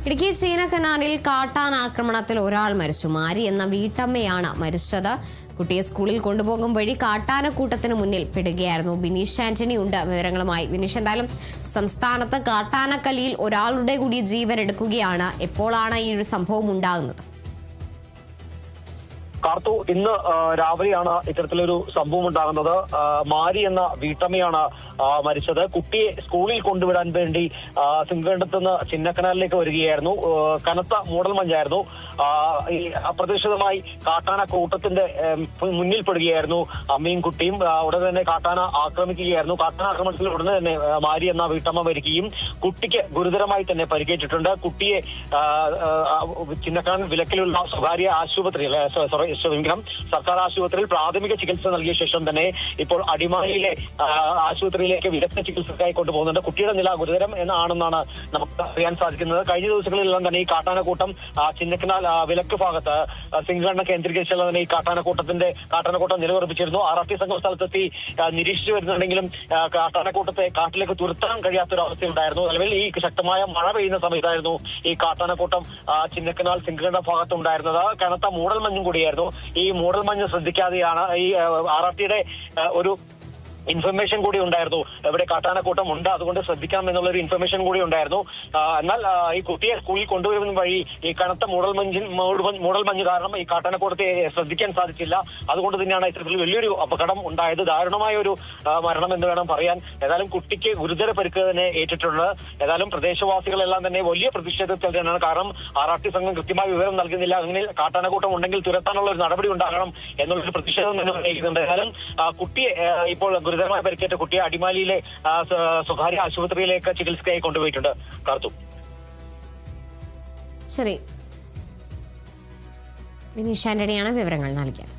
ഇടുക്കി ചീനക്കനാലിൽ കാട്ടാന ആക്രമണത്തിൽ ഒരാൾ മരിച്ചു. മാരി എന്ന വീട്ടമ്മയാണ് മരിച്ചത്. കുട്ടിയെ സ്കൂളിൽ കൊണ്ടുപോകും വഴി കാട്ടാനക്കൂട്ടത്തിന് മുന്നിൽ പെടുകയായിരുന്നു. ബിനീഷ് ആന്റണി ഉണ്ട് വിവരങ്ങളുമായി. ബിനീഷ്, എന്തായാലും സംസ്ഥാനത്ത് കാട്ടാനക്കലിയിൽ ഒരാളുടെ കൂടി ജീവൻ എടുക്കുകയാണ്. എപ്പോഴാണ് ഈ ഒരു സംഭവം ഉണ്ടാകുന്നത്? കാർത്തു, ഇന്ന് രാവിലെയാണ് ഇത്തരത്തിലൊരു സംഭവം ഉണ്ടാകുന്നത്. മാരി എന്ന വീട്ടമ്മയാണ് മരിച്ചത്. കുട്ടിയെ സ്കൂളിൽ കൊണ്ടുവിടാൻ വേണ്ടി സിംഗണ്ടത്ത് നിന്ന് ചിന്നക്കനാലിലേക്ക് വരികയായിരുന്നു. കനത്ത മൂടൽമഞ്ഞായിരുന്നു. ഈ അപ്രതീക്ഷിതമായി കാട്ടാന കൂട്ടത്തിന്റെ മുന്നിൽ പെടുകയായിരുന്നു അമ്മയും കുട്ടിയും. ഉടനെ തന്നെ കാട്ടാന ആക്രമിക്കുകയായിരുന്നു. കാട്ടാന ആക്രമണത്തിൽ ഉടനെ തന്നെ മാരി എന്ന വീട്ടമ്മ മരിക്കുകയും കുട്ടിക്ക് ഗുരുതരമായി തന്നെ പരിക്കേറ്റിട്ടുണ്ട്. കുട്ടിയെ ചിന്നക്കനാൽ വിലക്കിലുള്ള സ്വകാര്യ ആശുപത്രിയിൽ സർക്കാർ ആശുപത്രിയിൽ പ്രാഥമിക ചികിത്സ നൽകിയ ശേഷം തന്നെ ഇപ്പോൾ അടിമാലിയിലെ ആശുപത്രിയിലേക്ക് വിദഗ്ധ ചികിത്സക്കായി കൊണ്ടുപോകുന്നുണ്ട്. കുട്ടിയുടെ നില ഗുരുതരം എന്നാണെന്നാണ് നമുക്ക് അറിയാൻ സാധിക്കുന്നത്. കഴിഞ്ഞ ദിവസങ്ങളിലെല്ലാം തന്നെ ഈ കാട്ടാനക്കൂട്ടം ചിന്നക്കനാൽ വിലക്ക് ഭാഗത്ത് സിംഗണ്ണ കേന്ദ്രീകരിച്ചുള്ള തന്നെ ഈ കാട്ടാനക്കൂട്ടം നിലയുറപ്പിച്ചിരുന്നു. RRT സംഘം സ്ഥലത്തെത്തി നിരീക്ഷിച്ചു വരുന്നുണ്ടെങ്കിലും കാട്ടാനക്കൂട്ടത്തെ കാട്ടിലേക്ക് തുരത്താൻ കഴിയാത്തൊരവസ്ഥയുണ്ടായിരുന്നു. നിലവിൽ ഈ ശക്തമായ മഴ പെയ്യുന്ന സമയത്തായിരുന്നു ഈ കാട്ടാനക്കൂട്ടം ചിന്നക്കനാൽ സിംഗണ്ണ ഭാഗത്തുണ്ടായിരുന്നത്. കനത്ത മൂടൽമഞ്ഞും കൂടിയായിരുന്നു. ഈ മൂടൽമഞ്ഞ് ശ്രദ്ധിക്കാതെയാണ് ഈ RRTയുടെ ഒരു ഇൻഫർമേഷൻ കൂടി ഉണ്ടായിരുന്നു. എവിടെ കാട്ടാനക്കൂട്ടം ഉണ്ട്, അതുകൊണ്ട് ശ്രദ്ധിക്കണം എന്നുള്ളൊരു ഇൻഫർമേഷൻ കൂടി ഉണ്ടായിരുന്നു. എന്നാൽ ഈ കുട്ടിയെ സ്കൂളിൽ കൊണ്ടുവരുന്ന വഴി ഈ കനത്ത മൂടൽമഞ്ഞ് കാരണം ഈ കാട്ടാനക്കൂട്ടത്തെ ശ്രദ്ധിക്കാൻ സാധിച്ചില്ല. അതുകൊണ്ട് തന്നെയാണ് ഇത്തരത്തിൽ വലിയൊരു അപകടം ഉണ്ടായത്. ദാരുണമായ ഒരു മരണം എന്ന് വേണം പറയാൻ. ഏതായാലും കുട്ടിക്ക് ഗുരുതര പരിക്ക് തന്നെ ഏറ്റിട്ടുണ്ട്. ഏതായാലും പ്രദേശവാസികളെല്ലാം തന്നെ വലിയ പ്രതിഷേധത്തിൽ തന്നെയാണ്. കാരണം RRT സംഘം കൃത്യമായ വിവരം നൽകുന്നില്ല. അങ്ങനെ കാട്ടാനക്കൂട്ടം ഉണ്ടെങ്കിൽ തുരത്താനുള്ള ഒരു നടപടി ഉണ്ടാകണം എന്നുള്ളൊരു പ്രതിഷേധം തന്നെ ഉന്നയിക്കുന്നുണ്ട്. ഏതായാലും കുട്ടിയെ ഇപ്പോൾ ഗുരുതരമായി പരിക്കേറ്റ കുട്ടിയെ അടിമാലിയിലെ സ്വകാര്യ ആശുപത്രിയിലേക്ക് ചികിത്സയ്ക്കായി കൊണ്ടുപോയിട്ടുണ്ട്. കാർത്തു, ശരി. ബിനീഷ് ആന്റണിയാണ് വിവരങ്ങൾ നൽകിയത്.